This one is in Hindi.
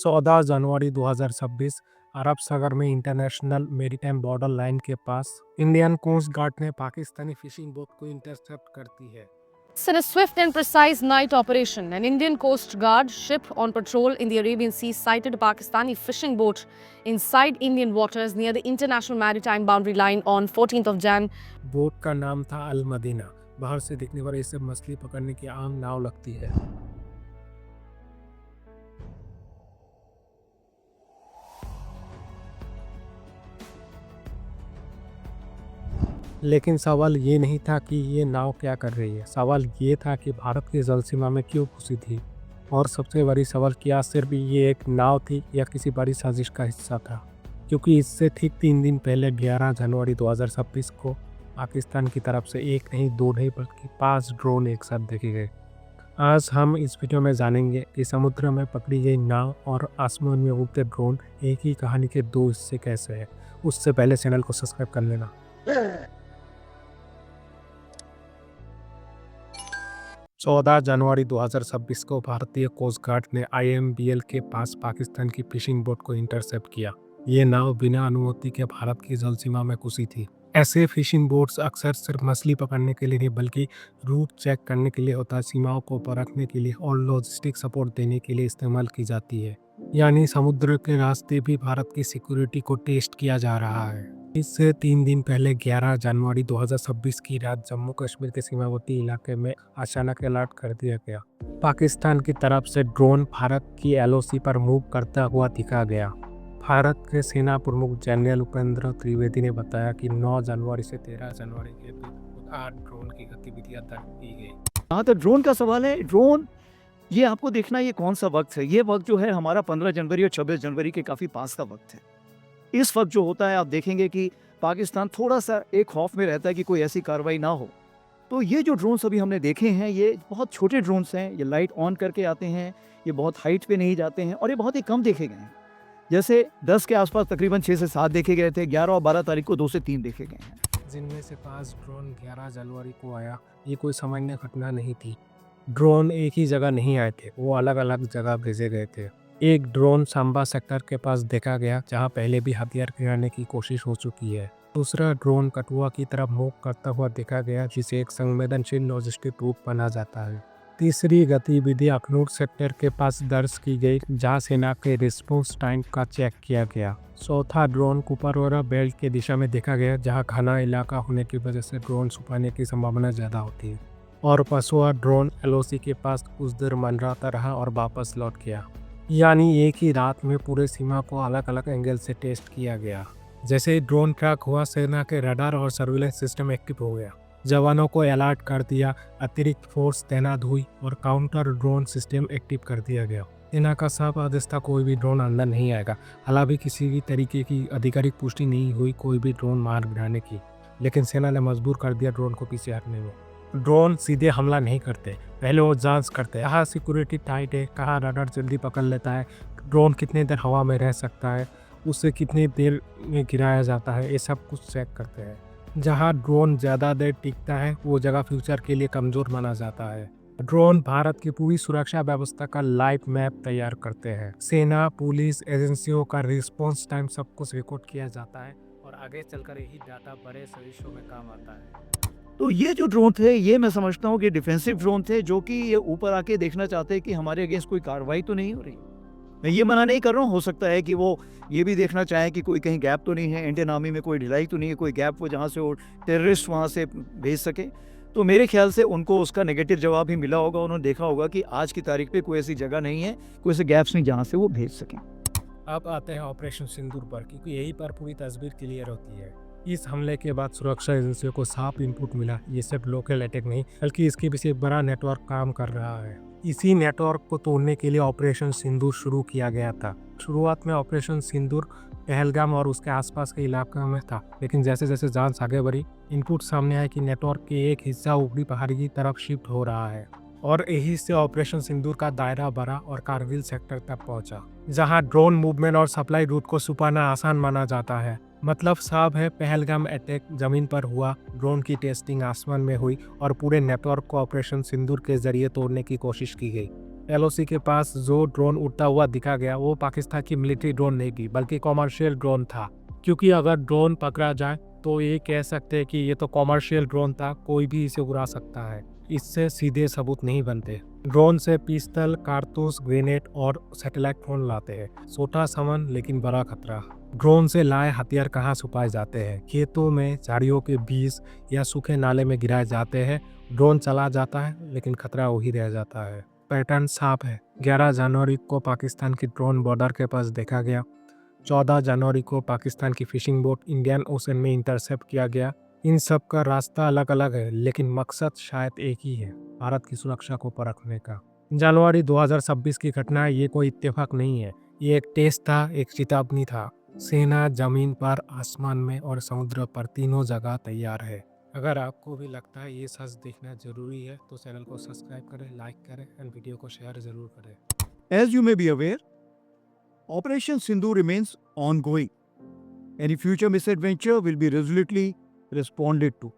14 जनवरी 2026 अरब सागर में इंटरनेशनल मेरीटाइम बॉर्डर लाइन के पास इंडियन कोस्ट गार्ड ने पाकिस्तानी फिशिंग बोट को इंटरसेप्ट करती है। In a swift and precise night operation, an Indian Coast Guard ship on patrol in the Arabian Sea sighted a Pakistani fishing boat inside Indian waters near the International Maritime Boundary Line on 14th of Jan. Boat का नाम था अल मदीना। बाहर से दिखने पर इसे मछली पकड़ने की आम नाव लगती है। लेकिन सवाल ये नहीं था कि ये नाव क्या कर रही है, सवाल ये था कि भारत की जल सीमा में क्यों घुसी थी। और सबसे बड़ी सवाल, क्या सिर्फ ये एक नाव थी या किसी बड़ी साजिश का हिस्सा था। क्योंकि इससे ठीक 3 दिन पहले 11 जनवरी 2026 को पाकिस्तान की तरफ से एक नहीं, 2 नहीं बल्कि 5 ड्रोन एक साथ देखे गए। आज हम इस वीडियो में जानेंगे कि समुद्र में पकड़ी गई नाव और आसमान में उड़ते ड्रोन एक ही कहानी के 2 हिस्से कैसे हैं। उससे पहले चैनल को सब्सक्राइब कर लेना। 14 जनवरी 2026 को भारतीय कोस्ट गार्ड ने IMBL के पास पाकिस्तान की फिशिंग बोट को इंटरसेप्ट किया। ये नाव बिना अनुमति के भारत की जल सीमा में घुसी थी। ऐसे फिशिंग बोट्स अक्सर सिर्फ मछली पकड़ने के लिए नहीं बल्कि रूट चेक करने के लिए होता है, सीमाओं को परखने के लिए और लॉजिस्टिक सपोर्ट देने के लिए इस्तेमाल की जाती है। यानी समुद्र के रास्ते भी भारत की सिक्योरिटी को टेस्ट किया जा रहा है। इससे 3 दिन पहले 11 जनवरी 2026 की रात जम्मू कश्मीर के सीमावर्ती इलाके में अचानक अलर्ट कर दिया गया। पाकिस्तान की तरफ से ड्रोन भारत की LOC पर मूव करता हुआ दिखा गया। भारत के सेना प्रमुख जनरल उपेंद्र त्रिवेदी ने बताया कि 9 जनवरी से 13 जनवरी के बीच 8 ड्रोन की गतिविधियां दर्ज की गई। हाँ, तो ड्रोन का सवाल है। ड्रोन ये आपको देखना ये कौन सा वक्त है। ये वक्त जो है हमारा 15 जनवरी और 26 जनवरी के काफ़ी पास का वक्त है। इस वक्त जो होता है आप देखेंगे कि पाकिस्तान थोड़ा सा एक खौफ में रहता है कि कोई ऐसी कार्रवाई ना हो। तो ये जो ड्रोन्स अभी हमने देखे हैं ये बहुत छोटे ड्रोन्स हैं। ये लाइट ऑन करके आते हैं, ये बहुत हाइट पे नहीं जाते हैं और ये बहुत ही कम देखे गए हैं। जैसे 10 के आसपास तकरीबन 6 से 7 देखे गए थे। 11 और 12 तारीख को 2 से 3 देखे गए हैं, जिनमें से 5 ड्रोन 11 जनवरी को आया। ये कोई सामान्य घटना नहीं थी। ड्रोन एक ही जगह नहीं आए थे, वो अलग अलग जगह भेजे गए थे। एक ड्रोन सांबा सेक्टर के पास देखा गया जहां पहले भी हथियार गिराने की कोशिश हो चुकी है। दूसरा ड्रोन कठुआ की तरफ मूव करता हुआ देखा गया, जिसे एक संवेदनशील लॉजिस्टिक रूप माना जाता है। तीसरी गतिविधि अखनूर सेक्टर के पास दर्ज की गई, जहां सेना के रिस्पॉन्स टाइम का चेक किया गया। चौथा ड्रोन कुपवारा बेल्ट की दिशा में देखा गया, जहां घना इलाका होने की वजह से ड्रोन छुपाने की संभावना ज़्यादा होती है। और पांचवा ड्रोन LOC के पास कुछ देर मंडराता रहा और वापस लौट गया। यानी एक ही रात में पूरे सीमा को अलग अलग एंगल से टेस्ट किया गया। जैसे ही ड्रोन ट्रैक हुआ, सेना के रडार और सर्विलेंस सिस्टम एक्टिव हो गया। जवानों को अलर्ट कर दिया, अतिरिक्त फोर्स तैनात हुई और काउंटर ड्रोन सिस्टम एक्टिव कर दिया गया। सेना का साफ आदेश था, कोई भी ड्रोन अंदर नहीं आएगा। हालांकि किसी भी तरीके की आधिकारिक पुष्टि नहीं हुई कोई भी ड्रोन मार गिराने की, लेकिन सेना ने मजबूर कर दिया ड्रोन को पीछे हटने में। ड्रोन सीधे हमला नहीं करते, पहले वो जांच करते हैं कहाँ सिक्योरिटी टाइट है, कहाँ रडार जल्दी पकड़ लेता है, ड्रोन कितने देर हवा में रह सकता है, उसे कितनी देर में गिराया जाता है, ये सब कुछ चेक करते हैं। जहाँ ड्रोन ज़्यादा देर टिकता है वो जगह फ्यूचर के लिए कमज़ोर माना जाता है। ड्रोन भारत की पूरी सुरक्षा व्यवस्था का लाइव मैप तैयार करते हैं। सेना, पुलिस एजेंसियों का रिस्पॉन्स टाइम सब कुछ रिकॉर्ड किया जाता है और आगे चलकर यही डाटा बड़े सरिश्तों में काम आता है। तो ये जो ड्रोन थे ये मैं समझता हूँ कि डिफेंसिव ड्रोन थे, जो कि ये ऊपर आके देखना चाहते हैं कि हमारे अगेंस्ट कोई कार्रवाई तो नहीं हो रही। मैं ये मना नहीं कर रहा हूँ, हो सकता है कि वो ये भी देखना चाहें कि कोई कहीं गैप तो नहीं है, इंडियन आर्मी में कोई ढिलाई तो नहीं है, कोई गैप वो जहाँ से वो टेररिस्ट वहाँ से भेज सके। तो मेरे ख्याल से उनको उसका नेगेटिव जवाब ही मिला होगा। उन्होंने देखा होगा कि आज की तारीख पे कोई ऐसी जगह नहीं है, कोई ऐसे गैप्स नहीं जहाँ से वो भेज सकें। अब आते हैं ऑपरेशन सिंदूर पर, क्योंकि यही पर पूरी तस्वीर क्लियर होती है। इस हमले के बाद सुरक्षा एजेंसियों को साफ इनपुट मिला, ये सिर्फ लोकल अटैक नहीं बल्कि इसके पीछे एक बड़ा नेटवर्क काम कर रहा है। इसी नेटवर्क को तोड़ने के लिए ऑपरेशन सिंदूर शुरू किया गया था। शुरुआत में ऑपरेशन सिंदूर पहलगाम और उसके आसपास के इलाके में था, लेकिन जैसे जैसे जांच आगे बढ़ी, इनपुट सामने आया कि नेटवर्क के एक हिस्सा ऊपरी पहाड़ी की तरफ शिफ्ट हो रहा है और यही से ऑपरेशन सिंदूर का दायरा बढ़ा और कारगिल सेक्टर तक पहुंचा, जहां ड्रोन मूवमेंट और सप्लाई रूट को छुपाना आसान माना जाता है। मतलब साफ है, पहलगाम अटैक जमीन पर हुआ, ड्रोन की टेस्टिंग आसमान में हुई और पूरे नेटवर्क को ऑपरेशन सिंदूर के जरिए तोड़ने की कोशिश की गई। एलओसी के पास जो ड्रोन उड़ता हुआ दिखा गया वो पाकिस्तान की मिलिट्री ड्रोन नहीं थी बल्कि कॉमर्शियल ड्रोन था, क्योंकि अगर ड्रोन पकड़ा जाए तो ये कह सकते हैं कि ये तो कॉमर्शियल ड्रोन था, कोई भी इसे उड़ा सकता है। इससे सीधे सबूत नहीं बनते। ड्रोन से पिस्तल, कारतूस, ग्रेनेड और सैटेलाइट फोन लाते हैं। छोटा सामान लेकिन बड़ा खतरा। ड्रोन से लाए हथियार कहाँ छुपाए जाते हैं? खेतों में, झाड़ियों के बीच या सूखे नाले में गिराए जाते हैं। ड्रोन चला जाता है लेकिन खतरा वही रह जाता है। पैटर्न साफ है। 11 जनवरी को पाकिस्तान की ड्रोन बॉर्डर के पास देखा गया। 14 जनवरी को पाकिस्तान की फिशिंग बोट इंडियन ओशन में इंटरसेप्ट किया गया। इन सब का रास्ता अलग अलग है लेकिन मकसद शायद एक ही है, भारत की सुरक्षा को परखने का। जनवरी 2026 की घटना ये कोई इत्तेफाक नहीं है, ये एक टेस्ट था, एक चेतावनी था। सेना जमीन पर, आसमान में और समुद्र पर तीनों जगह तैयार है। अगर आपको भी लगता है ये सच देखना जरूरी है तो चैनल को सब्सक्राइब करें, लाइक करें एंड वीडियो को शेयर जरूर करें। As you may be aware, Operation Sindhu remains ongoing. Any future misadventure will be resolutely responded to.